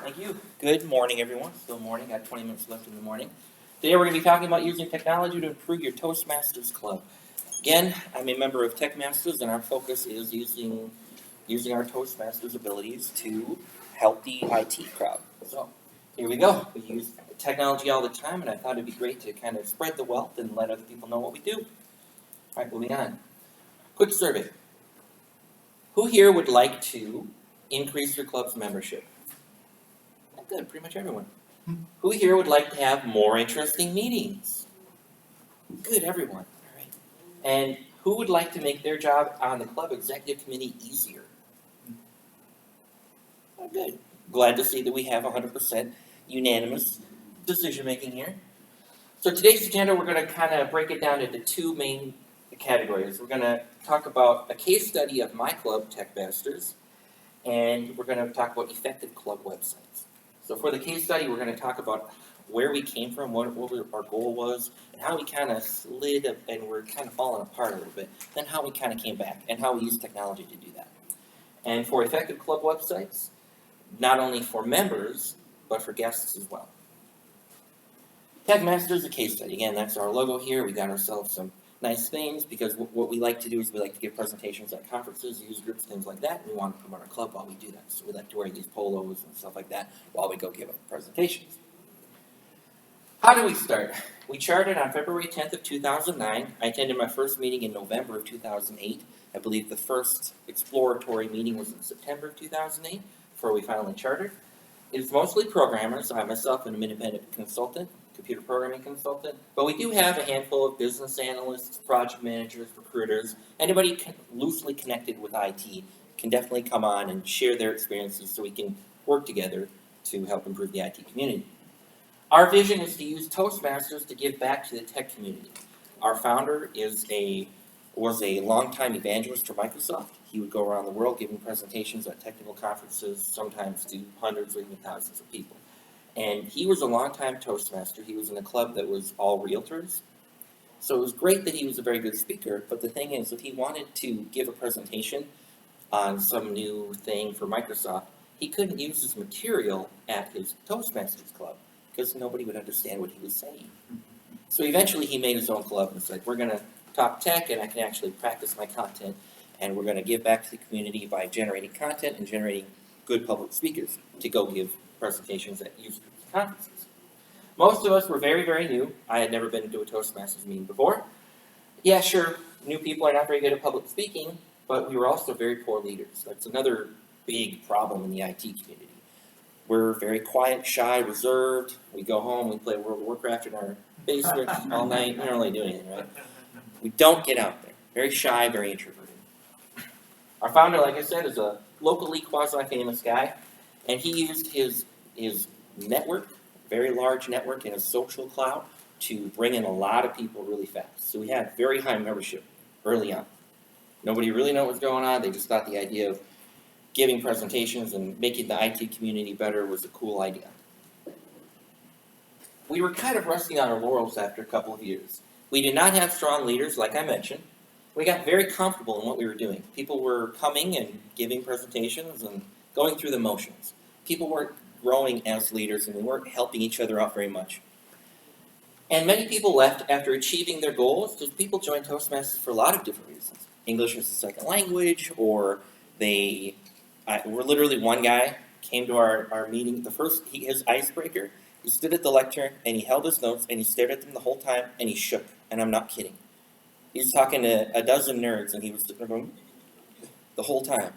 Thank you. Good morning, everyone. Still morning. Got 20 minutes left in the morning. Today we're going to be talking about using technology to improve your Toastmasters club. Again, I'm a member of Techmasters, and our focus is using our Toastmasters abilities to help the IT crowd. So here we go. We use technology all the time, and I thought it'd be great to kind of spread the wealth and let other people know what we do. All right, moving on. Quick survey. Who here would like to increase your club's membership? Good, pretty much everyone. Who here would like to have more interesting meetings? Good, everyone. All right. And who would like to make their job on the club executive committee easier? Oh, good. Glad to see that we have 100% unanimous decision making here. So today's agenda, we're going to kind of break it down into two main categories. We're going to talk about a case study of my club, Techmasters, and we're going to talk about effective club websites. So for the case study, we're going to talk about where we came from, what our goal was, and how we kind of slid and we're kind of falling apart a little bit, then how we kind of came back, and how we use technology to do that. And for effective club websites, not only for members, but for guests as well. Techmasters, a case study. Again, that's our logo here. We got ourselves some nice things because what we like to do is we like to give presentations at conferences, user groups, things like that. And we want to promote our club while we do that. So we like to wear these polos and stuff like that while we go give presentations. How do we start? We charted on February 10th of 2009. I attended my first meeting in November of 2008. I believe the first exploratory meeting was in September of 2008 before we finally chartered. It's mostly programmers. I myself am an independent consultant, computer programming consultant, but we do have a handful of business analysts, project managers, recruiters. Anybody loosely connected with IT can definitely come on and share their experiences so we can work together to help improve the IT community. Our vision is to use Toastmasters to give back to the tech community. Our founder was a longtime evangelist for Microsoft. He would go around the world giving presentations at technical conferences, sometimes to hundreds or even thousands of people. And he was a longtime Toastmaster. He was in a club that was all realtors. So it was great that he was a very good speaker, but the thing is, if he wanted to give a presentation on some new thing for Microsoft, he couldn't use his material at his Toastmasters club because nobody would understand what he was saying. So eventually he made his own club and said, we're going to talk tech and I can actually practice my content, and we're going to give back to the community by generating content and generating good public speakers to go give presentations at user groups and conferences. Most of us were very, very new. I had never been to a Toastmasters meeting before. Yeah, sure, new people are not very good at public speaking, but we were also very poor leaders. That's another big problem in the IT community. We're very quiet, shy, reserved. We go home, we play World of Warcraft in our basement all night. We don't really do anything, right? We don't get out there. Very shy, very introverted. Our founder, like I said, is a locally quasi-famous guy, and he used his network, very large network in his social cloud, to bring in a lot of people really fast. So we had very high membership early on. Nobody really knew what was going on. They just thought the idea of giving presentations and making the IT community better was a cool idea. We were kind of resting on our laurels after a couple of years. We did not have strong leaders, like I mentioned. We got very comfortable in what we were doing. People were coming and giving presentations and going through the motions. People weren't growing as leaders, and we weren't helping each other out very much. And many people left after achieving their goals because people joined Toastmasters for a lot of different reasons. English as a second language, or they were literally one guy came to our meeting. His icebreaker, he stood at the lectern and he held his notes and he stared at them the whole time and he shook. And I'm not kidding. He was talking to a dozen nerds and he was sitting there going the whole time.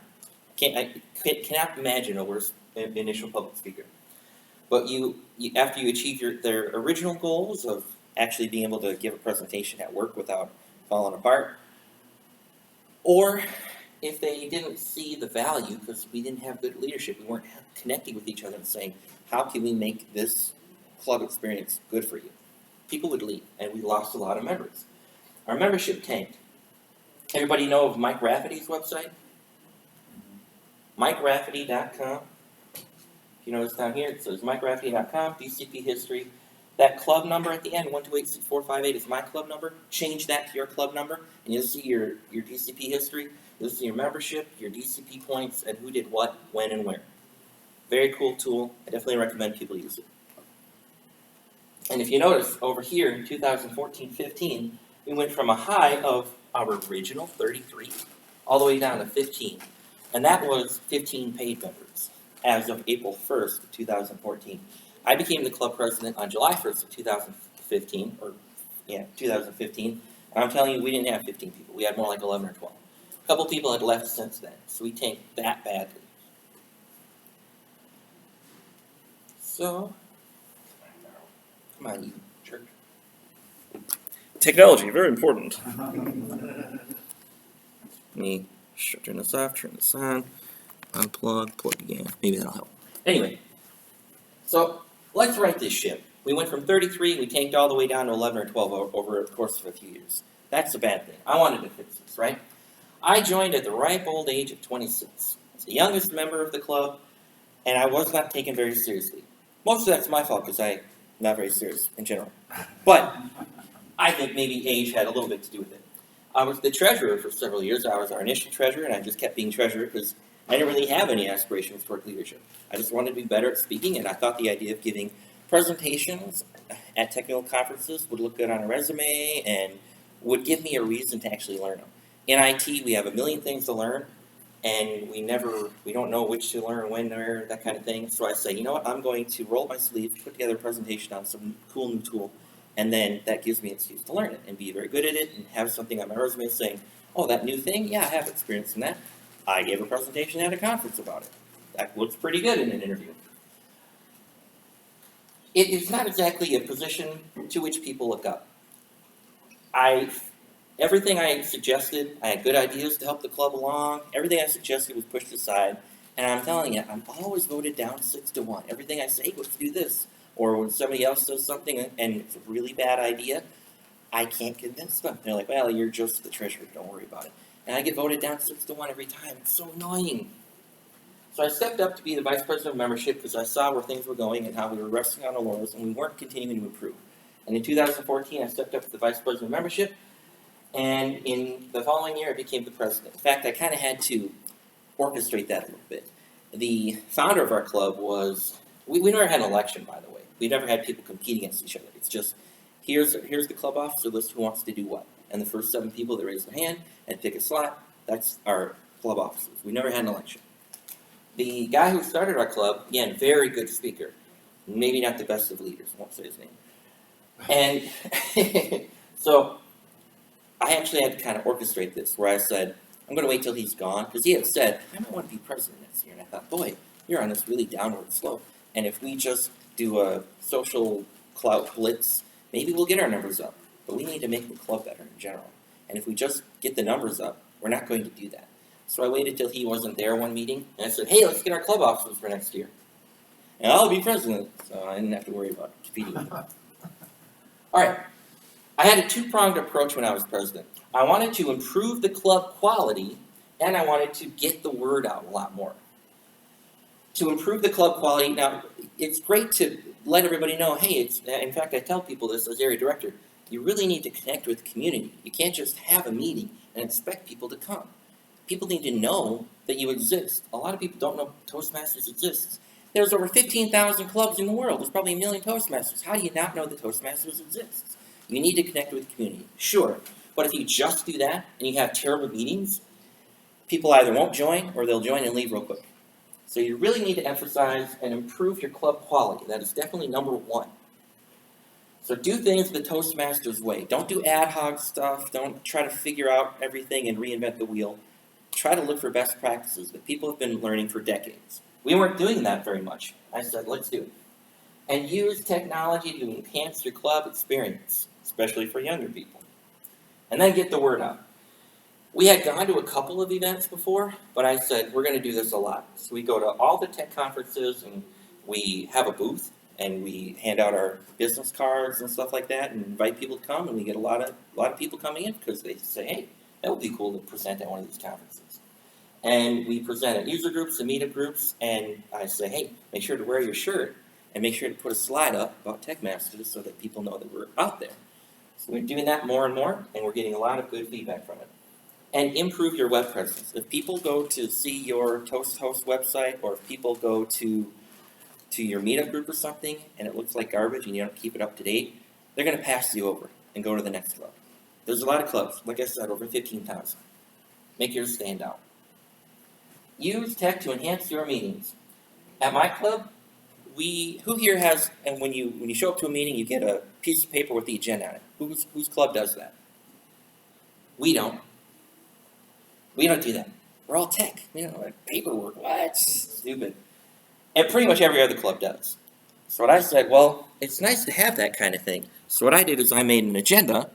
I cannot imagine a worse initial public speaker. But after you achieve their original goals of actually being able to give a presentation at work without falling apart, or if they didn't see the value because we didn't have good leadership, we weren't connecting with each other and saying, how can we make this club experience good for you? People would leave, and we lost a lot of members. Our membership tanked. Everybody know of Mike Raffety's website? MikeRaffety.com. If you notice down here, it says MikeRaffety.com, DCP history. That club number at the end, 1286458, is my club number. Change that to your club number, and you'll see your DCP history. You'll see your membership, your DCP points, and who did what, when, and where. Very cool tool. I definitely recommend people use it. And if you notice, over here in 2014-15, we went from a high of our original 33 all the way down to 15. And that was 15 paid members as of April 1st, 2014. I became the club president on July 1st of 2015, 2015. And I'm telling you, we didn't have 15 people. We had more like 11 or 12. A couple people had left since then, so we tanked that badly. So, come on, you jerk. Technology, very important. Let me turn this off, turn this on, unplug, plug again. Maybe that'll help. Anyway, so let's right this ship. We went from 33, we tanked all the way down to 11 or 12 over the course of a few years. That's the bad thing. I wanted to fix this, right? I joined at the ripe old age of 26. I was the youngest member of the club, and I was not taken very seriously. Most of that's my fault because I'm not very serious in general. But I think maybe age had a little bit to do with it. I was the treasurer for several years. I was our initial treasurer, and I just kept being treasurer because I didn't really have any aspirations toward leadership. I just wanted to be better at speaking, and I thought the idea of giving presentations at technical conferences would look good on a resume and would give me a reason to actually learn them. In IT, we have a million things to learn, and we don't know which to learn, when, where, that kind of thing. So I say, you know what, I'm going to roll up my sleeve, put together a presentation on some cool new tool, and then that gives me an excuse to learn it and be very good at it and have something on my resume saying, oh, that new thing? Yeah, I have experience in that. I gave a presentation at a conference about it. That looks pretty good in an interview. It is not exactly a position to which people look up. Everything I suggested, I had good ideas to help the club along. Everything I suggested was pushed aside. And I'm telling you, I'm always voted down 6-1. Everything I say, hey, let's do this. Or when somebody else does something and it's a really bad idea, I can't convince them. They're like, well, you're just the treasurer, don't worry about it. And I get voted down 6-1 every time. It's so annoying. So I stepped up to be the vice president of membership because I saw where things were going and how we were resting on our laurels and we weren't continuing to improve. And in 2014, I stepped up to the vice president of membership, and in the following year, I became the president. In fact, I kind of had to orchestrate that a little bit. The founder of our club was, we never had an election, by the way. We never had people compete against each other. It's just, here's the club officer list who wants to do what. And the first 7 people that raise their hand and pick a slot, that's our club officers. We never had an election. The guy who started our club, again, very good speaker. Maybe not the best of leaders, I won't say his name. And so I actually had to kind of orchestrate this, where I said, I'm going to wait till he's gone, because he had said, I might want to be president next year. And I thought, boy, you're on this really downward slope. And if we just do a social clout blitz, maybe we'll get our numbers up. But we need to make the club better in general. And if we just get the numbers up, we're not going to do that. So I waited till he wasn't there one meeting, and I said, hey, let's get our club officers for next year. And I'll be president, so I didn't have to worry about competing with him. All right. I had a 2-pronged approach when I was president. I wanted to improve the club quality, and I wanted to get the word out a lot more. To improve the club quality, now, it's great to let everybody know, hey, in fact, I tell people this as area director, you really need to connect with the community. You can't just have a meeting and expect people to come. People need to know that you exist. A lot of people don't know Toastmasters exists. There's over 15,000 clubs in the world. There's probably 1 million Toastmasters. How do you not know that Toastmasters exists? You need to connect with the community. Sure. But if you just do that and you have terrible meetings, people either won't join or they'll join and leave real quick. So you really need to emphasize and improve your club quality. That is definitely number 1. So do things the Toastmasters way. Don't do ad hoc stuff. Don't try to figure out everything and reinvent the wheel. Try to look for best practices that people have been learning for decades. We weren't doing that very much. I said, let's do it. And use technology to enhance your club experience, especially for younger people. And then get the word out. We had gone to a couple of events before, but I said, we're going to do this a lot. So we go to all the tech conferences, and we have a booth, and we hand out our business cards and stuff like that, and invite people to come, and we get a lot of people coming in because they say, hey, that would be cool to present at one of these conferences. And we present at user groups and meetup groups, and I say, hey, make sure to wear your shirt, and make sure to put a slide up about Techmasters so that people know that we're out there. So we're doing that more and more, and we're getting a lot of good feedback from it. and improve your web presence. If people go to see your Toast Host website, or if people go to your meetup group or something and it looks like garbage and you don't keep it up to date, they're going to pass you over and go to the next club. There's a lot of clubs, like I said, over 15,000. Make yours stand out. Use tech to enhance your meetings. At my club, who here has, and when you show up to a meeting, you get a piece of paper with the agenda on it. Whose club does that? We don't. We don't do that. We're all tech. Like paperwork. What? Stupid. And pretty much every other club does. So what I said, well, it's nice to have that kind of thing. So what I did is I made an agenda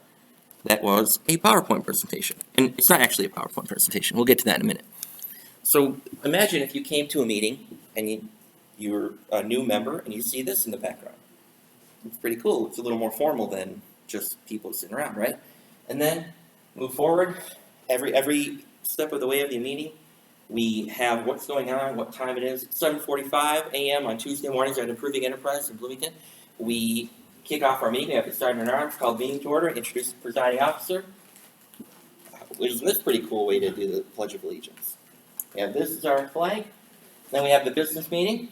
that was a PowerPoint presentation. And it's not actually a PowerPoint presentation. We'll get to that in a minute. So imagine if you came to a meeting and you're a new member and you see this in the background. It's pretty cool. It's a little more formal than just people sitting around, right? And then move forward. Every step of the way of the meeting, we have what's going on, what time it is. 7:45 a.m. on Tuesday mornings at Improving Enterprise in Bloomington. We kick off our meeting. We have to start in an hour. It's called Meeting to Order. Introduce the presiding officer. Isn't this a pretty cool way to do the Pledge of Allegiance? This is our flag. Then we have the business meeting.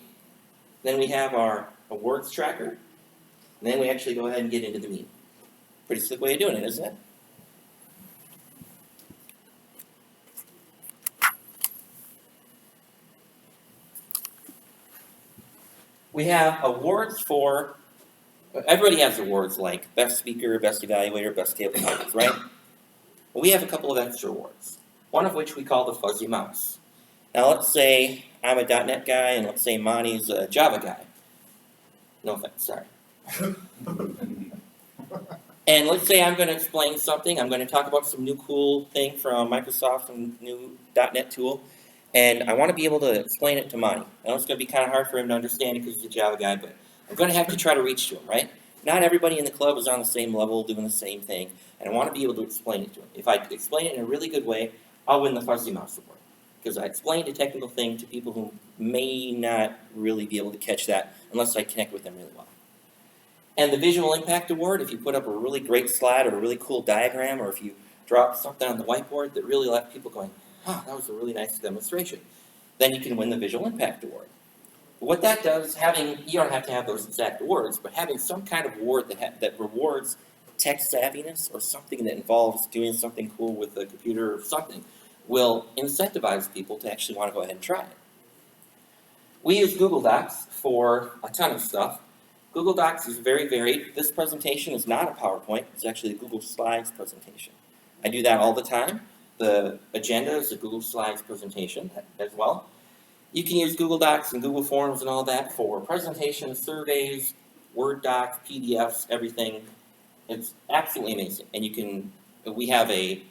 Then we have our awards tracker. And then we actually go ahead and get into the meeting. Pretty slick way of doing it, isn't it? We have awards for, everybody has awards like best speaker, best evaluator, best table topics, right? Well, we have a couple of extra awards, one of which we call the Fuzzy Mouse. Now let's say I'm a .NET guy and let's say Monty's a Java guy. No offense, sorry. And let's say I'm going to explain something. I'm going to talk about some new cool thing from Microsoft, some new .NET tool. And I want to be able to explain it to Monty. I know it's going to be kind of hard for him to understand it because he's a Java guy, but I'm going to have to try to reach to him, right? Not everybody in the club is on the same level doing the same thing, and I want to be able to explain it to him. If I explain it in a really good way, I'll win the Fuzzy Mouse Award. Because I explained a technical thing to people who may not really be able to catch that unless I connect with them really well. And the Visual Impact Award, if you put up a really great slide or a really cool diagram, or if you drop something on the whiteboard that really left people going, oh, that was a really nice demonstration, then you can win the Visual Impact Award. What that does, you don't have to have those exact awards, but having some kind of award that rewards tech savviness or something that involves doing something cool with a computer or something will incentivize people to actually want to go ahead and try it. We use Google Docs for a ton of stuff. Google Docs is very varied. This presentation is not a PowerPoint. It's actually a Google Slides presentation. I do that all the time. The agenda is a Google Slides presentation as well. You can use Google Docs and Google Forms and all that for presentations, surveys, Word docs, PDFs, everything. It's absolutely amazing. And we have a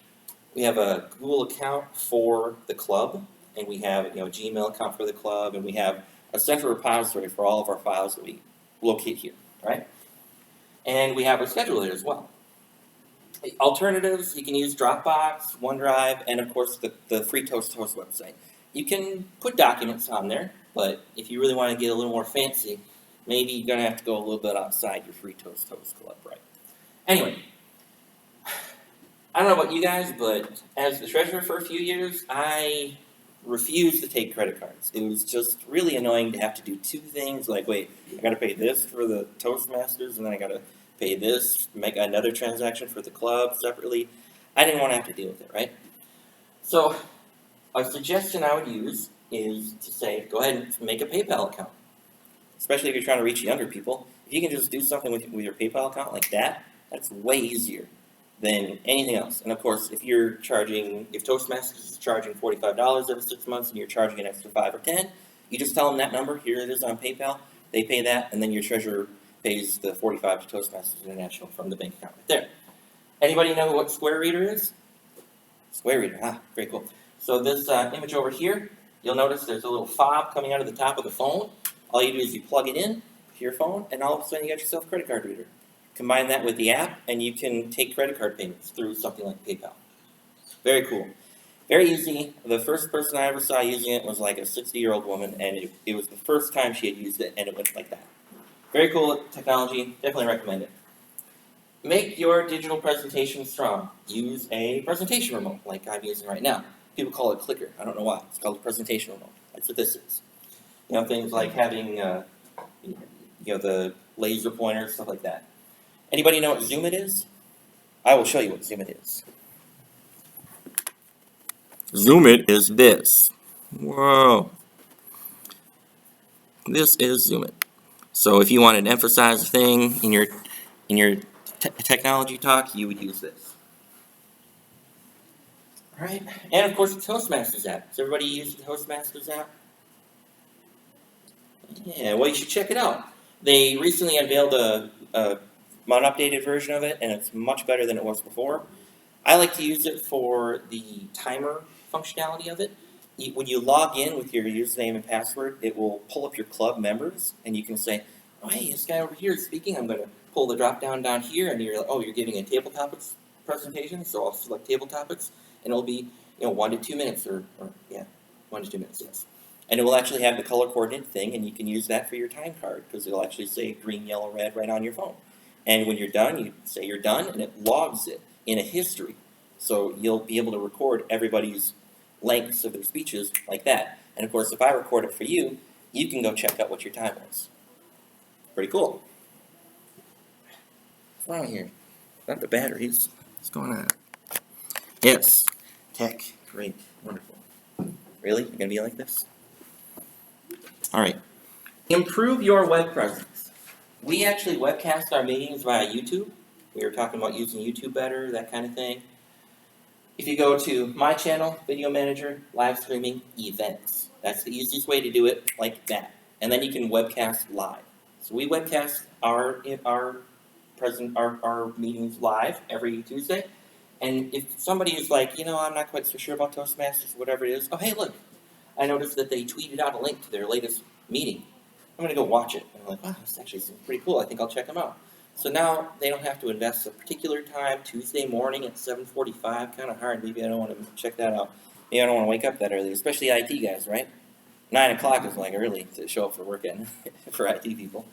Google account for the club, and we have a Gmail account for the club, and we have a central repository for all of our files that we locate here, right? And we have a scheduler as well. Alternatives, you can use Dropbox, OneDrive, and of course the free Toast Host website. You can put documents on there, but if you really want to get a little more fancy, maybe you're going to have to go a little bit outside your free Toast Host club, right? Anyway, I don't know about you guys, but as the treasurer for a few years, I refused to take credit cards. It was just really annoying to have to do two things, like, wait, I got to pay this for the Toastmasters, and then I got to pay this, make another transaction for the club separately. I didn't want to have to deal with it, right? So a suggestion I would use is to say, go ahead and make a PayPal account, especially if you're trying to reach younger people. If you can just do something with your PayPal account like that, that's way easier than anything else. And of course, if Toastmasters is charging $45 every 6 months and you're charging an extra $5 or $10, you just tell them that number, here it is on PayPal, they pay that, and then your treasurer pays the $45 to Toastmasters International from the bank account right there. Anybody know what Square Reader is? Square Reader, very cool. So this image over here, you'll notice there's a little fob coming out of the top of the phone. All you do is you plug it in to your phone, and all of a sudden you got yourself a credit card reader. Combine that with the app, and you can take credit card payments through something like PayPal. Very cool. Very easy. The first person I ever saw using it was like a 60-year-old woman, and it was the first time she had used it, and it went like that. Very cool technology. Definitely recommend it. Make your digital presentation strong. Use a presentation remote, like I'm using right now. People call it clicker. I don't know why. It's called a presentation remote. That's what this is. Things like having, the laser pointer, stuff like that. Anybody know what Zoom it is? I will show you what Zoom it is. Zoom it is this. Whoa. This is Zoom it. So if you wanted to emphasize a thing in your technology talk, you would use this. All right, and of course the Toastmasters app. Does everybody use the Toastmasters app? Yeah, well, you should check it out. They recently unveiled an updated version of it, and it's much better than it was before. I like to use it for the timer functionality of it. When you log in with your username and password, it will pull up your club members, and you can say, "Oh, hey, this guy over here is speaking. I'm going to pull the drop down here," and you're like, "Oh, you're giving a table topics presentation," so I'll select table topics, and it'll be 1 to 2 minutes, or 1 to 2 minutes, yes. And it will actually have the color coordinate thing, and you can use that for your time card because it'll actually say green, yellow, red right on your phone. And when you're done, you say you're done, and it logs it in a history. So you'll be able to record everybody's lengths of their speeches like that. And of course, if I record it for you, you can go check out what your time was. Pretty cool. What's wrong here? Not the batteries. What's going on? Yes. Tech. Great. Wonderful. Really? You're going to be like this? All right. Improve your web presence. We actually webcast our meetings via YouTube. We were talking about using YouTube better, that kind of thing. If you go to my channel, Video Manager, live streaming, events. That's the easiest way to do it, like that. And then you can webcast live. So we webcast our meetings live every Tuesday. And if somebody is like, I'm not quite so sure about Toastmasters, whatever it is, oh, hey, look, I noticed that they tweeted out a link to their latest meeting. I'm going to go watch it. And I'm like, wow, this actually seems pretty cool. I think I'll check them out. So now they don't have to invest a particular time, Tuesday morning at 7:45, kind of hard. Maybe I don't want to check that out. Maybe I don't want to wake up that early, especially IT guys, right? 9 o'clock is like early to show up for work for IT people.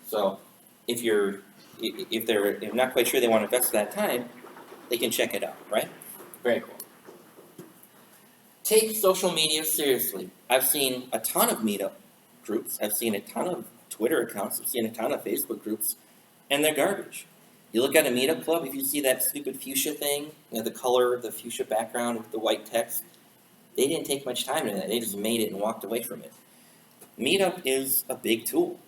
So if they're not quite sure they want to invest that time, they can check it out, right? Very cool. Take social media seriously. I've seen a ton of meetup groups. I've seen a ton of Twitter accounts. I've seen a ton of Facebook groups. And they're garbage. You look at a meetup club, if you see that stupid fuchsia thing, the color, the fuchsia background with the white text, they didn't take much time into that. They just made it and walked away from it. Meetup is a big tool.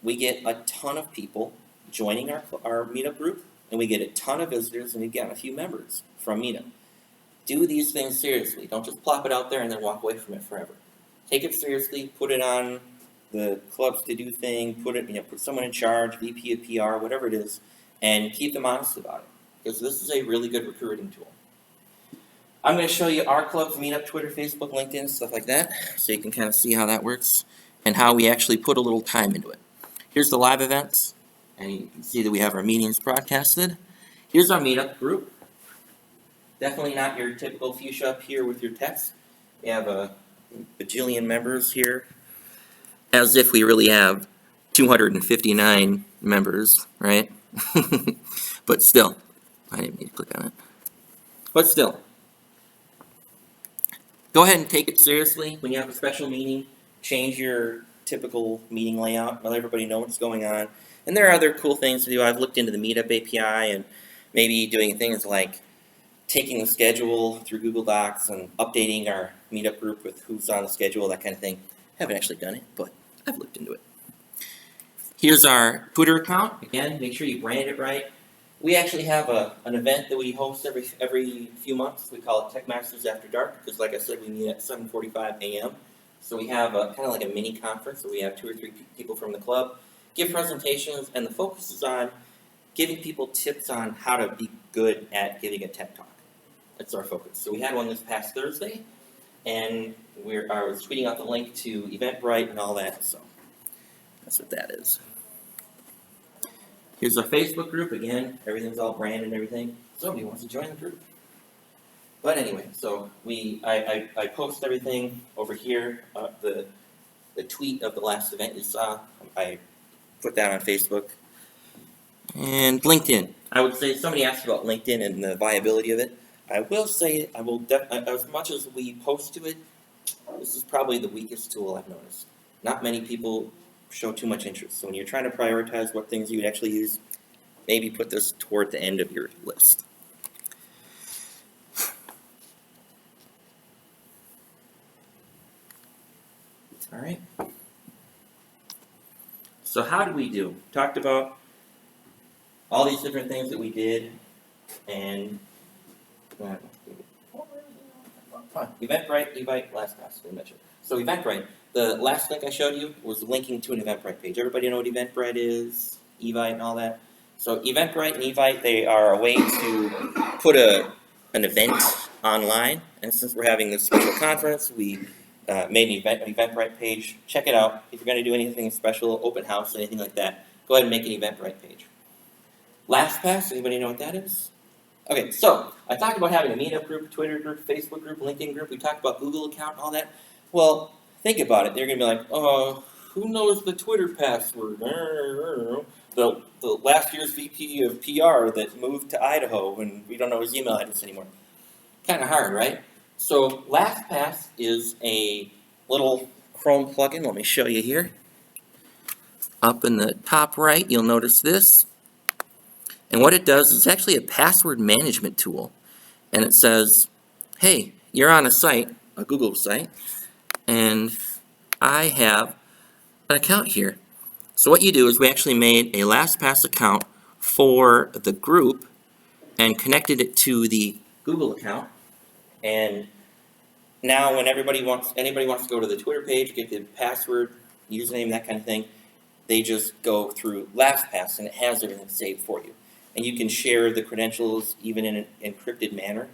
We get a ton of people joining our meetup group, and we get a ton of visitors, and we've got a few members from meetup. Do these things seriously. Don't just plop it out there and then walk away from it forever. Take it seriously, put it on the clubs to do thing, put someone in charge, VP of PR, whatever it is, and keep them honest about it. Because this is a really good recruiting tool. I'm going to show you our club's meetup, Twitter, Facebook, LinkedIn, stuff like that, so you can kind of see how that works and how we actually put a little time into it. Here's the live events, and you can see that we have our meetings broadcasted. Here's our meetup group. Definitely not your typical fuchsia up here with your text. We have a bajillion members here, as if we really have 259 members, right? But still, I didn't need to click on it. But still, go ahead and take it seriously. When you have a special meeting, change your typical meeting layout, let everybody know what's going on. And there are other cool things to do. I've looked into the Meetup API and maybe doing things like taking the schedule through Google Docs and updating our meetup group with who's on the schedule, that kind of thing. Haven't actually done it, but I've looked into it. Here's our Twitter account. Again, make sure you brand it right. We actually have an event that we host every few months. We call it Toastmasters After Dark because, like I said, we meet at 7:45 a.m. So we have kind of like a mini conference where we have 2 or 3 people from the club give presentations, and the focus is on giving people tips on how to be good at giving a TED Talk. That's our focus. So we had one this past Thursday, and I was tweeting out the link to Eventbrite and all that, so that's what that is. Here's our Facebook group. Again, everything's all branded and everything. Somebody wants to join the group. But anyway, so I post everything over here. The tweet of the last event you saw, I put that on Facebook. And LinkedIn. I would say somebody asked about LinkedIn and the viability of it. I will say, as much as we post to it, this is probably the weakest tool I've noticed. Not many people show too much interest. So when you're trying to prioritize what things you would actually use, maybe put this toward the end of your list. All right. So how did we do? Talked about all these different things that we did, and Eventbrite, LastPass, didn't mention. So Eventbrite, the last link I showed you was linking to an Eventbrite page. Everybody know what Eventbrite is, Evite and all that? So Eventbrite and Evite, they are a way to put an event online, and since we're having this special conference, we made an Eventbrite page. Check it out. If you're going to do anything special, open house, anything like that, go ahead and make an Eventbrite page. LastPass, anybody know what that is? Okay, so I talked about having a meetup group, Twitter group, Facebook group, LinkedIn group. We talked about Google account, all that. Well, think about it. They're going to be like, oh, who knows the Twitter password? The last year's VP of PR that moved to Idaho, and we don't know his email address anymore. Kind of hard, right? So LastPass is a little Chrome plugin. Let me show you here. Up in the top right, you'll notice this. And what it does is actually a password management tool. And it says, hey, you're on a site, a Google site, and I have an account here. So what you do is we actually made a LastPass account for the group and connected it to the Google account. And now when anybody wants to go to the Twitter page, get the password, username, that kind of thing, they just go through LastPass and it has everything saved for you. And you can share the credentials even in an encrypted manner,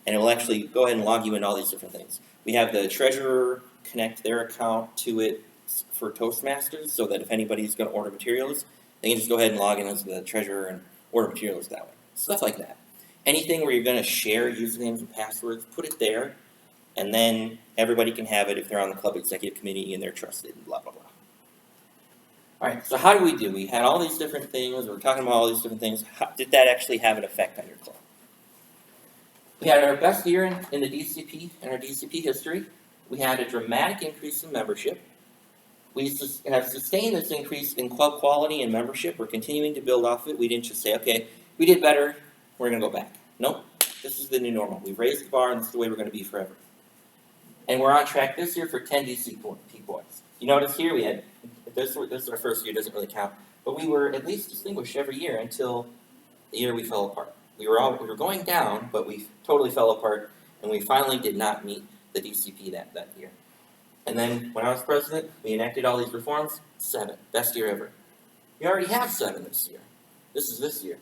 and it will actually go ahead and log you in all these different things. We have the treasurer connect their account to it for Toastmasters, so that if anybody's going to order materials, they can just go ahead and log in as the treasurer and order materials that way. Stuff like that. Anything where you're going to share usernames and passwords, put it there, and then everybody can have it if they're on the club executive committee and they're trusted, and blah, blah, blah. All right, so how do we do? We had all these different things. We're talking about all these different things. How, did that actually have an effect on your club? We had our best year in the DCP, in our DCP history. We had a dramatic increase in membership. We have sustained this increase in club quality and membership. We're continuing to build off it. We didn't just say, okay, we did better, we're going to go back. Nope, this is the new normal. We've raised the bar, and this is the way we're going to be forever. And we're on track this year for 10 DCP points. You notice here we had, this is our first year, doesn't really count, but we were at least distinguished every year until the year we fell apart. We were going down, but we totally fell apart, and we finally did not meet the DCP that year. And then when I was president, we enacted all these reforms. 7, best year ever. We already have 7 this year. This is this year.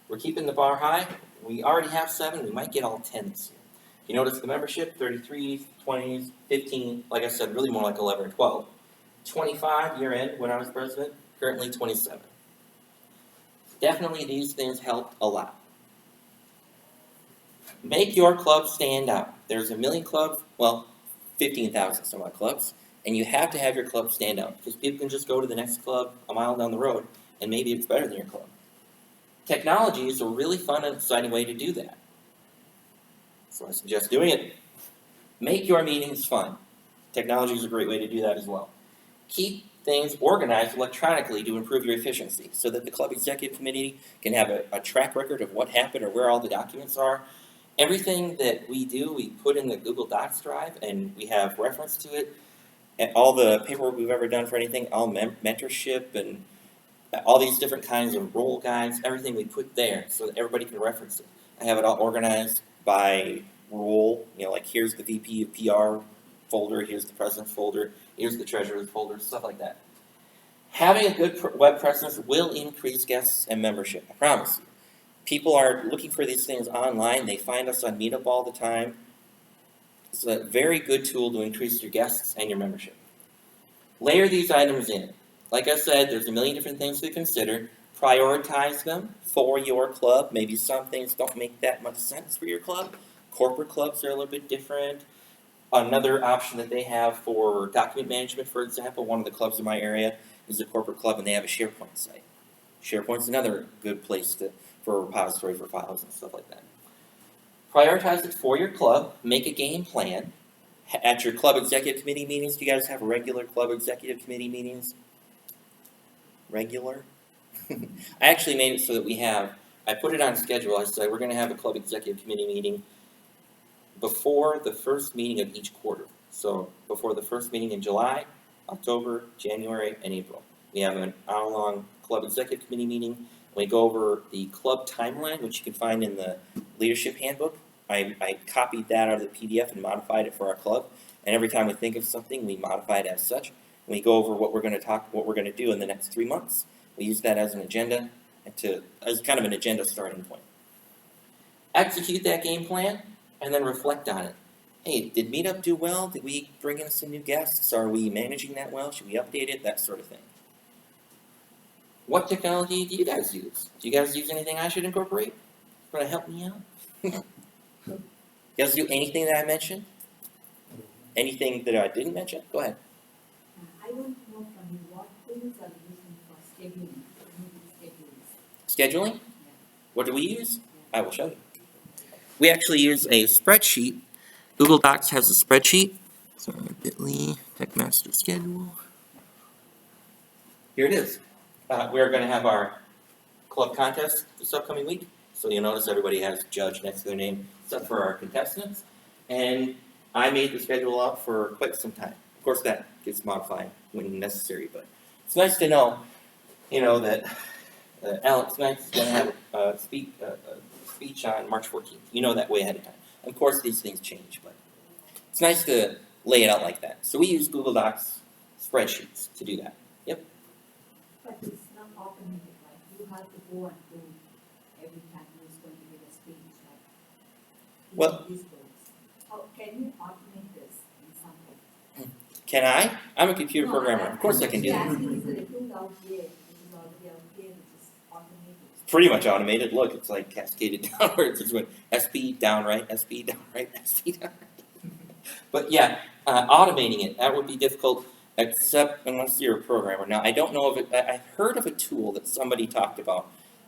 We're keeping the bar high. We already have 7. We might get all 10 this year. You notice the membership, 33s, 20s, 15, like I said, really more like 11 or 12. 25 year end when I was president, currently 27. Definitely these things helped a lot. Make your club stand out. There's a million clubs, well, 15,000 some odd clubs, and you have to have your club stand out because people can just go to the next club a mile down the road and maybe it's better than your club. Technology is a really fun and exciting way to do that. So I suggest doing it. Make your meetings fun. Technology is a great way to do that as well. Keep things organized electronically to improve your efficiency so that the club executive committee can have a track record of what happened or where all the documents are. Everything that we do, we put in the Google Docs drive and we have reference to it. And all the paperwork we've ever done for anything, all mentorship and all these different kinds of role guides, everything we put there so that everybody can reference it. I have it all organized by role, like here's the VP of PR folder, here's the president's folder, here's the treasurer's folder, stuff like that. Having a good web presence will increase guests and membership, I promise you. People are looking for these things online. They find us on Meetup all the time. It's a very good tool to increase your guests and your membership. Layer these items in. Like I said, there's a million different things to consider. Prioritize them for your club. Maybe some things don't make that much sense for your club. Corporate clubs are a little bit different. Another option that they have for document management, for example, one of the clubs in my area is a corporate club and they have a SharePoint site. SharePoint's another good place for a repository for files and stuff like that. Prioritize it for your club. Make a game plan. At your club executive committee meetings, do you guys have regular club executive committee meetings? Regular? I actually made it so that I put it on schedule. I said we're going to have a club executive committee meeting before the first meeting of each quarter. So before the first meeting in July, October, January, and April. We have an hour-long club executive committee meeting. We go over the club timeline, which you can find in the leadership handbook. I copied that out of the PDF and modified it for our club. And every time we think of something, we modify it as such. We go over what we're going to do in the next 3 months. We use that as an agenda, as kind of an agenda starting point. Execute that game plan, and then reflect on it. Hey, did Meetup do well? Did we bring in some new guests? Are we managing that well? Should we update it? That sort of thing. What technology do you guys use? Do you guys use anything I should incorporate? Going to help me out? You guys do anything that I mentioned? Anything that I didn't mention? Go ahead. I want to know from you what tools are you using for scheduling? Scheduling? Yeah. What do we use? Yeah. I will show you. We actually use a spreadsheet. Google Docs has a spreadsheet. So bit.ly, Techmaster schedule. Here it is. We're going to have our club contest this upcoming week. So you'll notice everybody has judge next to their name, except for our contestants. And I made the schedule up for quite some time. Of course, that gets modified when necessary, but it's nice to know, that Alex Knight is going to have a speech on March 14th. You know that way ahead of time. Of course, these things change, but it's nice to lay it out like that. So we use Google Docs spreadsheets to do that. Yep. But it's not automated, right? You have to go and do every time there's going to be a speech, right? Well, can you automate this in some way? Can I? I'm a computer programmer. Of course I can do that. Is there a tool out there, which is already out there, which is automated? It's pretty much automated. Look, it's like cascaded downwards. It's what SP down right, SP down right, SP down right. But yeah, automating it, that would be difficult, except unless you're a programmer. Now, I don't know of it. I heard of a tool that somebody talked about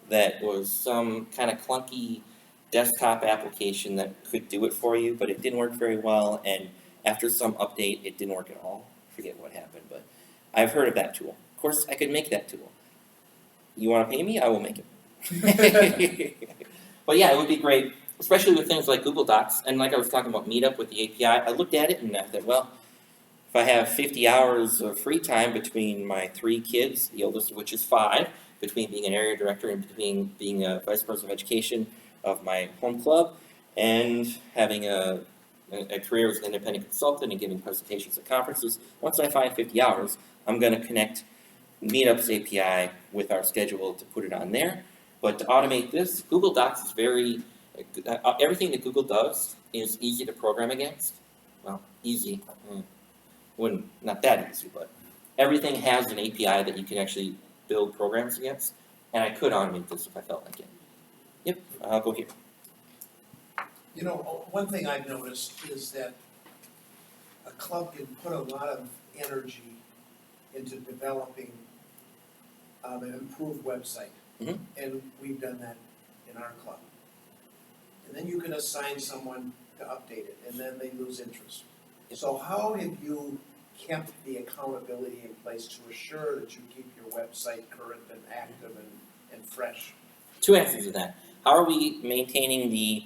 that was some kind of clunky desktop application that could do it for you, but it didn't work very well, and after some update, it didn't work at all. I forget what happened, but I've heard of that tool. Of course, I could make that tool. You want to pay me? I will make it. But yeah, it would be great, especially with things like Google Docs, and like I was talking about Meetup with the API, I looked at it and I thought, well, if I have 50 hours of free time between my 3 kids, the oldest of which is 5, between being an area director and between being a vice president of education of my home club, and having a career as an independent consultant and giving presentations at conferences, once I find 50 hours, I'm going to connect Meetup's API with our schedule to put it on there. But to automate this, Google Docs is everything that Google does is easy to program against. Well, easy. Not that easy, but everything has an API that you can actually build programs against, and I could automate this if I felt like it. Yep, I'll go here. One thing I've noticed is that a club can put a lot of energy into developing an improved website. Mm-hmm. And we've done that in our club. And then you can assign someone to update it, and then they lose interest. So how have you kept the accountability in place to assure that you keep your website current and active and fresh? 2 answers to that. How are we maintaining the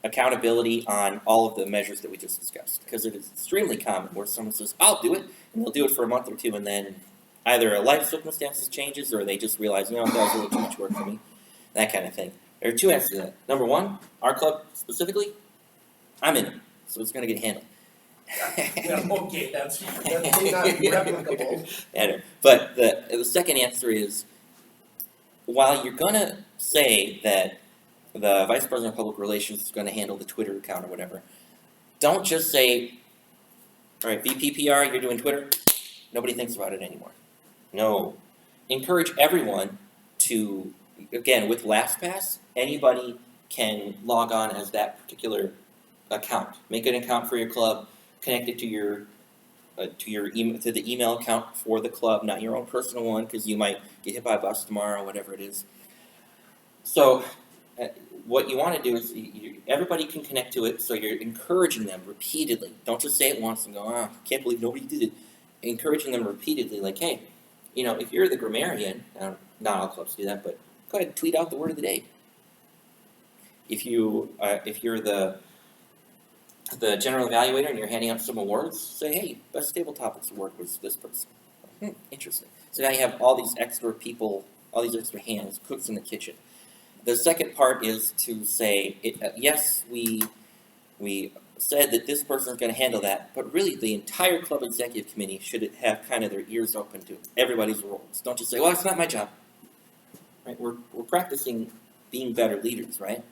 accountability on all of the measures that we just discussed? Because it is extremely common where someone says, I'll do it, and they'll do it for a month or 2, and then either a life circumstances changes or they just realize, that was really too much work for me, that kind of thing. There are 2 answers to that. Number 1, our club specifically, I'm in it, so it's going to get handled. Well, okay, that's not replicable. I know. But the second answer is, while you're going to say that the Vice President of Public Relations is going to handle the Twitter account or whatever, don't just say, all right, VPPR, you're doing Twitter. Nobody thinks about it anymore. No. Encourage everyone to, again, with LastPass, anybody can log on as that particular account. Make an account for your club, connect it to your to the email account for the club, not your own personal one, because you might get hit by a bus tomorrow, whatever it is. So, what you want to do is everybody can connect to it, so you're encouraging them repeatedly. Don't just say it once and go, "Ah, can't believe nobody did it." Encouraging them repeatedly, like, "Hey, if you're the grammarian, not all clubs do that, but go ahead and tweet out the word of the day. If you're the general evaluator and you're handing out some awards, say, hey, best table topics award was this person. Interesting. So now you have all these extra people, all these extra hands, cooks in the kitchen. The second part is to say, yes, we said that this person is going to handle that, but really the entire club executive committee should have kind of their ears open to everybody's roles. Don't just say, well, it's not my job. Right? We're practicing being better leaders, right?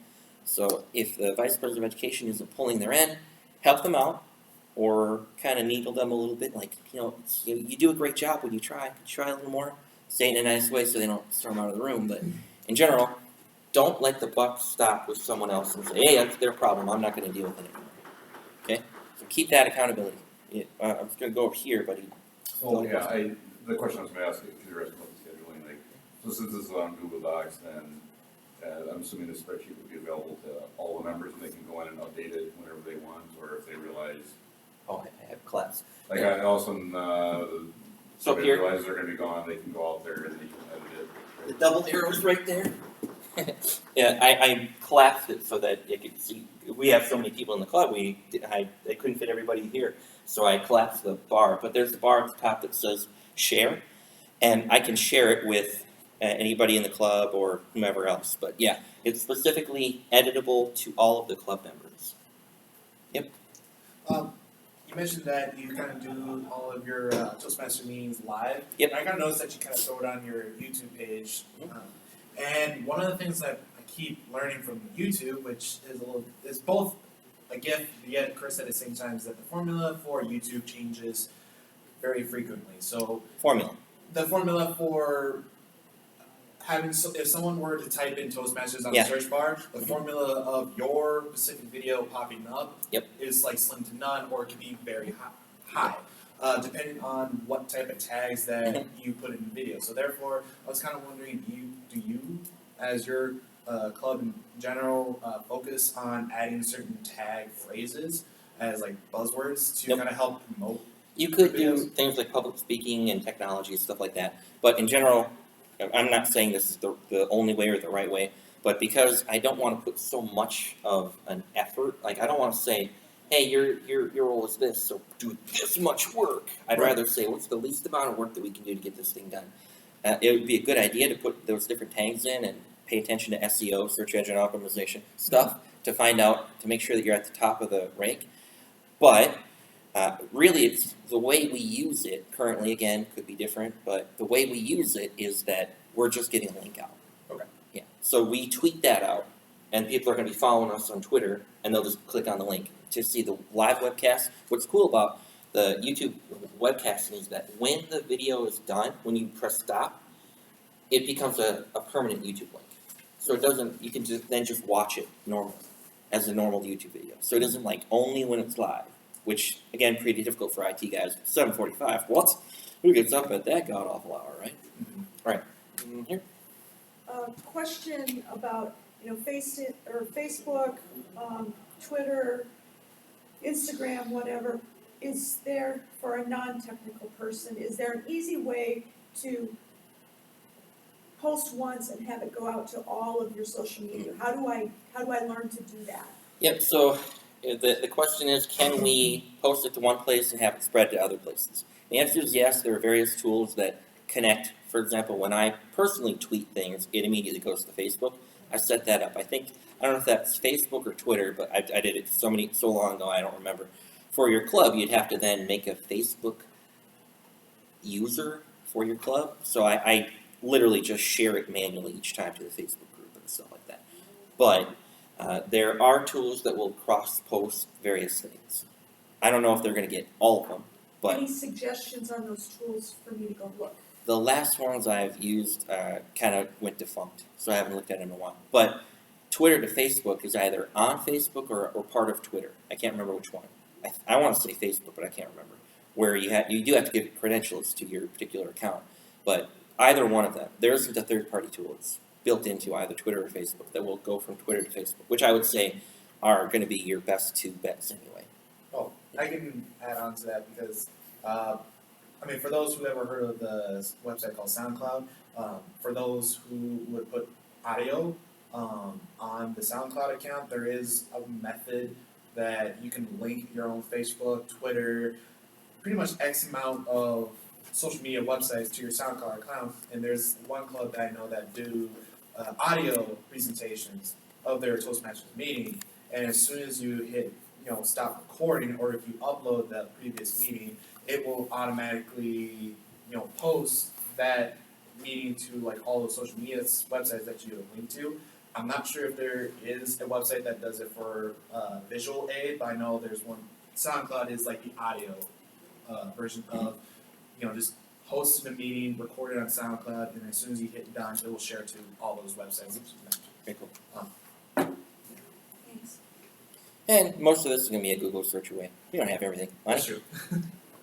So if the vice president of education isn't pulling their end, help them out, or kind of needle them a little bit. Like, you do a great job when you try. Could you try a little more? Say it in a nice way so they don't storm out of the room. But in general, don't let the buck stop with someone else and say, hey, that's their problem. I'm not going to deal with it anymore. Okay? So keep that accountability. I was going to go over here, but the question I was going to ask you, because you're asking about the scheduling, so since this is on Google Docs, then I'm assuming the spreadsheet would be available to all the members, and they can go in and update it whenever they want, or if they realize. Oh, I have class. Like, all of a sudden, So they here, realize they're going to be gone, they can go out there and they can edit the it. double arrows right there. Yeah, I collapsed it so that you could see. We have so many people in the club, I couldn't fit everybody here, so I collapsed the bar. But there's a bar at the top that says share, and I can share it with anybody in the club or whomever else. But yeah, it's specifically editable to all of the club members. Yep. You mentioned that you kind of do all of your Toastmaster meetings live. Yep. And I kind of noticed that you kind of throw it on your YouTube page. And one of the things that I keep learning from YouTube, which is both a gift, yet Chris at the same time, is that the formula for YouTube changes very frequently. So the formula for if someone were to type in Toastmasters on the search bar, the formula of your specific video popping up is like slim to none, or it can be very high, depending on what type of tags that you put in the video. So therefore, I was kind of wondering, do you, as your club in general, focus on adding certain tag phrases as like buzzwords to kind of help promote? You could do things like public speaking and technology and stuff like that, but in general, I'm not saying this is the only way or the right way, but because I don't want to put so much of an effort, like I don't want to say, hey, your role is this, so do this much work. I'd rather say, what's the least amount of work that we can do to get this thing done? It would be a good idea to put those different tags in and pay attention to SEO, search engine optimization stuff, to make sure that you're at the top of the rank. But really, it's the way we use it currently, again, could be different, but the way we use it is that we're just getting a link out. Okay. Yeah. So we tweet that out, and people are going to be following us on Twitter, and they'll just click on the link to see the live webcast. What's cool about the YouTube webcasting is that when the video is done, when you press stop, it becomes a permanent YouTube link. So it doesn't, you can just watch it normally, as a normal YouTube video. So it isn't like only when it's live. Which, again, pretty difficult for IT guys. 7:45. What? Who gets up at that god awful hour, right? Right. Here. Question about Facebook, Twitter, Instagram, whatever. Is there, for a non-technical person, is there an easy way to post once and have it go out to all of your social media? How do I learn to do that? Yep. So. The question is, can we post it to one place and have it spread to other places? The answer is yes. There are various tools that connect. For example, when I personally tweet things, it immediately goes to Facebook. I set that up. I don't know if that's Facebook or Twitter, but I did it so long ago I don't remember. For your club, you'd have to then make a Facebook user for your club. So I literally just share it manually each time to the Facebook group and stuff like that. But there are tools that will cross-post various things. I don't know if they're going to get all of them, but any suggestions on those tools for me to go look? The last ones I've used kind of went defunct, so I haven't looked at it in a while. But Twitter to Facebook is either on Facebook or part of Twitter. I can't remember which one. I want to say Facebook, but I can't remember. Where you do have to give credentials to your particular account, but either one of them. There isn't a third-party tool. It's built into either Twitter or Facebook that will go from Twitter to Facebook, which I would say are going to be your best two bets anyway. Oh, I can add on to that because, I mean, for those who ever heard of the website called SoundCloud, for those who would put audio on the SoundCloud account, there is a method that you can link your own Facebook, Twitter, pretty much X amount of social media websites to your SoundCloud account. And there's one club that I know that do audio presentations of their Toastmasters meeting. And as soon as you hit, stop recording, or if you upload the previous meeting, it will automatically, post that meeting to like all the social media websites that you have linked to. I'm not sure if there is a website that does it for visual aid, but I know there's one. SoundCloud is like the audio version of, just hosting a meeting, record it on SoundCloud, and as soon as you hit done, it will share to all those websites. Very cool. Thanks. And most of this is going to be a Google search away. You don't have everything. That's true.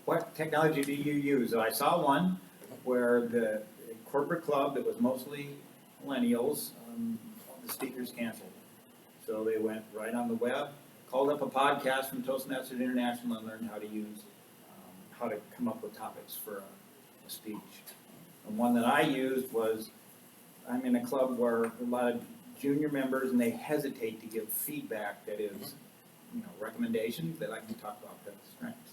What technology do you use? I saw one where the corporate club that was mostly millennials, the speakers canceled. So they went right on the web, called up a podcast from Toastmasters International and learned how to use, how to come up with topics for a speech. And one that I used was, I'm in a club where a lot of junior members and they hesitate to give feedback that is, recommendations that I can talk about their strengths.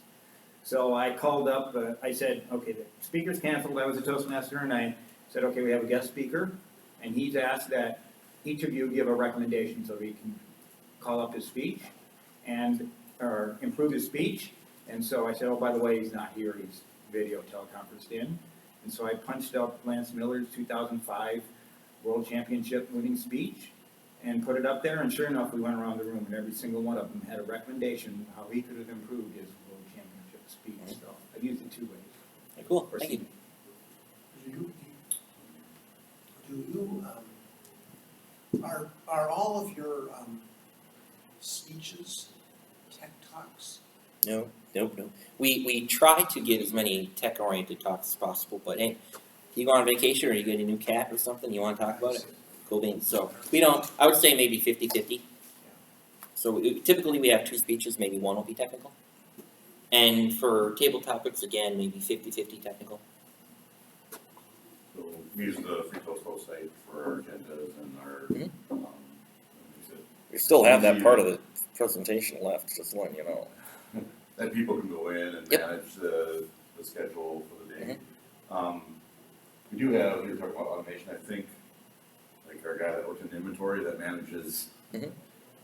So I called up, I said, okay, the speaker's canceled, I was a Toastmaster, and I said, okay, we have a guest speaker, and he's asked that each of you give a recommendation so he can call up his speech or improve his speech. And so I said, oh, by the way, he's not here, he's video teleconferenced in. And so I punched up Lance Miller's 2005 World Championship winning speech and put it up there, and sure enough, we went around the room, and every single one of them had a recommendation how he could have improved his World Championship speech. So I've used it two ways. Very cool. Thank you. Are all of your speeches tech talks? No. We try to get as many tech-oriented talks as possible, but hey, you go on vacation or you get a new cat or something, you want to talk about it? Cool beans. So we don't, I would say maybe 50-50. So typically we have two speeches, maybe one will be technical. And for table topics, again, maybe 50-50 technical. So we use the Free Toast Host site for our agendas and our, like you said, We still have that part of the presentation left, just letting you know. that people can go in and Yep. manage the schedule for the day. We do have, we were talking about automation, I think, like our guy that works in inventory that manages Mhm.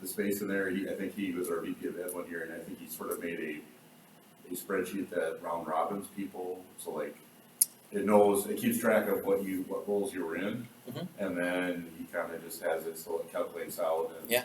the space in there, I think he was our VP of Ed one year, and I think he sort of made a spreadsheet that round robins people, so like, it keeps track of what roles you were in, Mhm. and then he kind of just has it so it calculates out and, Yeah.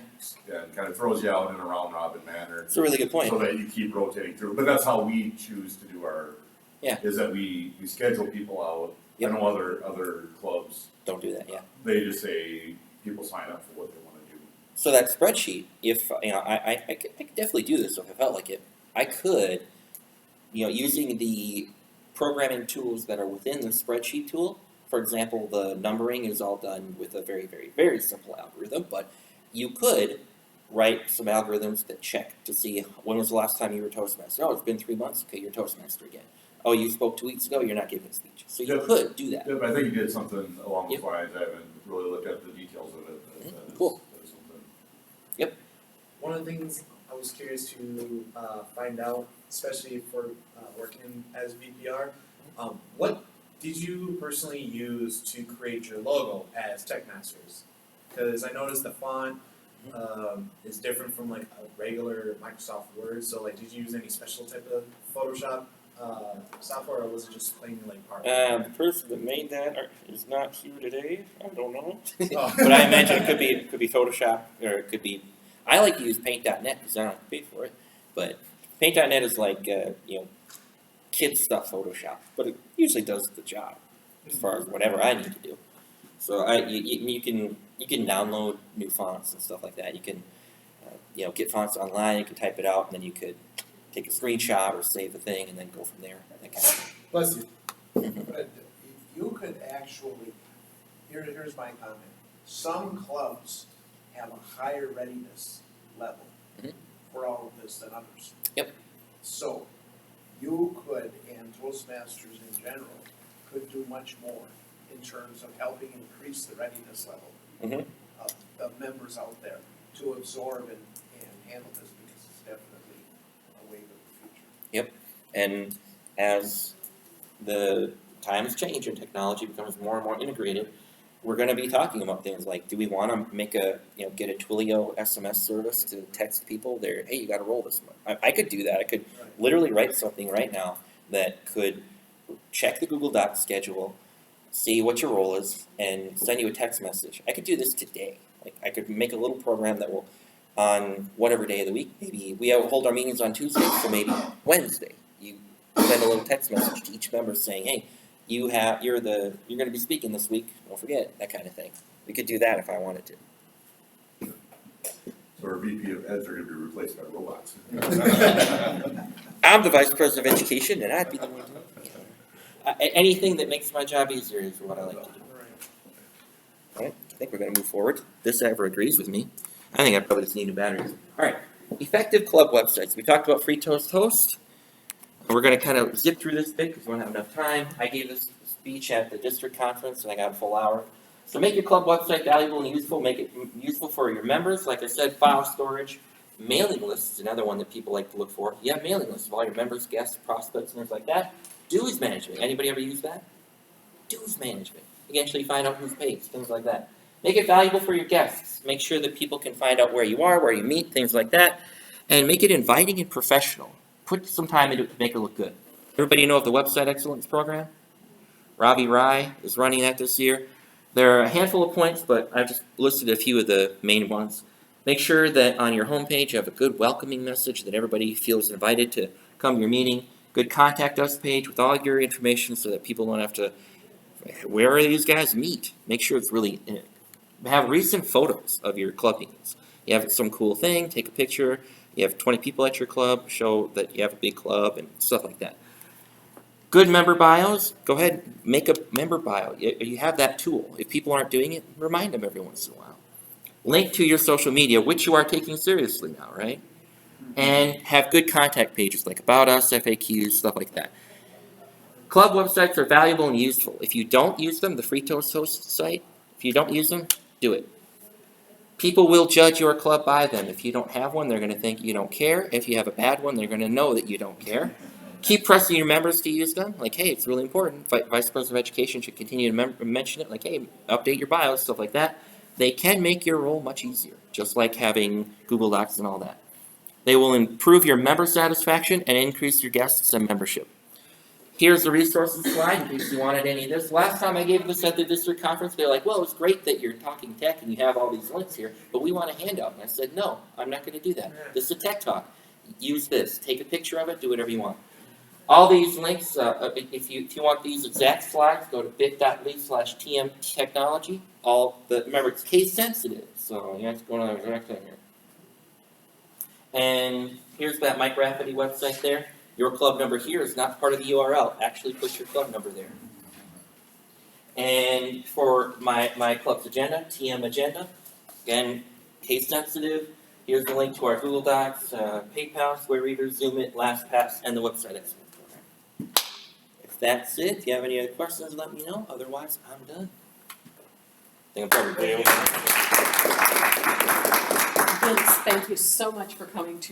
and kind of throws you out in a round robin manner. It's a really good point. So that you keep rotating through, but that's how we choose to do our, Yeah. is that we schedule people out. Yep. I know other clubs, Don't do that, yeah. they just say, people sign up for what they wanna do. So that spreadsheet, if, I could definitely do this if I felt like it. I could, using the programming tools that are within the spreadsheet tool, for example, the numbering is all done with a very, very, very simple algorithm, but you could write some algorithms that check to see when was the last time you were Toastmaster. Oh, it's been 3 months, okay, you're Toastmaster again. Oh, you spoke 2 weeks ago, you're not giving a speech. So you Yep. could do that. Yeah, but I think he did something along those Yep. lines, I haven't really looked at the details of it, but that is- Cool. that is something. One of the things I was curious to find out, especially for working as VPR, what did you personally use to create your logo as Techmasters? Because I noticed the font is different from like a regular Microsoft Word. So like, did you use any special type of Photoshop software, or was it just plain like The person that made that is not here today. I don't know. Oh. But I imagine it could be Photoshop, or it could be. I like to use Paint.net because I don't have to pay for it. But Paint.net is like kid stuff Photoshop, but it usually does the job as far as whatever I need to do. So you can download new fonts and stuff like that. You can get fonts online. You can type it out, and then you could take a screenshot or save the thing, and then go from there. That kind of thing. Bless you. But if you could actually, here's my comment. Some clubs have a higher readiness level Mhm. for all of this than others. Yep. So you could, and Toastmasters in general, could do much more in terms of helping increase the readiness level Mhm. of the members out there to absorb and handle this, because it's definitely a wave of the future. And as the times change and technology becomes more and more integrated, we're going to be talking about things like, do we want to make get a Twilio SMS service to text people there, hey, you got to roll this month. I could do that. I could Right. literally write something right now that could check the Google Docs schedule, see what your role is, and send you a text message. I could do this today. Like, I could make a little program that will, on whatever day of the week, maybe we hold our meetings on Tuesday, so maybe Wednesday, you send a little text message to each member saying, hey, you're going to be speaking this week, don't forget, that kind of thing. We could do that if I wanted to. So our VP of Eds are gonna be replaced by robots. I'm the Vice President of Education, and I'd be the one doing it. Anything that makes my job easier is what I like to do. All right, I think we're going to move forward. This ever agrees with me. I think I probably just need new batteries. All right, effective club websites. We talked about Free Toast Host. We're going to kind of zip through this bit because we don't have enough time. I gave this speech at the district conference, and I got a full hour. So make your club website valuable and useful. Make it useful for your members. Like I said, file storage. Mailing lists is another one that people like to look for. You have mailing lists of all your members, guests, prospects, and things like that. Dues management. Anybody ever use that? Dues management. You can actually find out who's paid, things like that. Make it valuable for your guests. Make sure that people can find out where you are, where you meet, things like that. And make it inviting and professional. Put some time into it to make it look good. Everybody know of the Website Excellence Program? Ravi Rai is running that this year. There are a handful of points, but I've just listed a few of the main ones. Make sure that on your homepage you have a good welcoming message that everybody feels invited to come to your meeting. Good contact us page with all your information so that people don't have to, where are these guys meet? Make sure it's really, have recent photos of your club meetings. You have some cool thing, take a picture. You have 20 people at your club, show that you have a big club and stuff like that. Good member bios, go ahead, make a member bio. You have that tool. If people aren't doing it, remind them every once in a while. Link to your social media, which you are taking seriously now, right? And have good contact pages like About Us, FAQs, stuff like that. Club websites are valuable and useful. If you don't use them, the Free Toast Host site, if you don't use them, do it. People will judge your club by them. If you don't have one, they're going to think you don't care. If you have a bad one, they're going to know that you don't care. Keep pressing your members to use them. Like, hey, it's really important. Vice President of Education should continue to mention it. Like, hey, update your bios, stuff like that. They can make your role much easier, just like having Google Docs and all that. They will improve your member satisfaction and increase your guests and membership. Here's the resources slide in case you wanted any of this. Last time I gave this at the district conference, they're like, well, it's great that you're talking tech and you have all these links here, but we want a handout. And I said, no, I'm not going to do that. This is a tech talk. Use this. Take a picture of it. Do whatever you want. All these links, if you want these exact slides, go to bit.ly/TM Technology. Remember, it's case sensitive, so you have to go to the exact thing here. And here's that Mike Raffety website there. Your club number here is not part of the URL. Actually put your club number there. And for my club's agenda, TM Agenda, again, case sensitive. Here's the link to our Google Docs, PayPal, Square Reader, Zoom It, LastPass, and the website excellence program. If that's it, if you have any other questions, let me know. Otherwise, I'm done. I think I'm probably Vince, thank you so much for coming to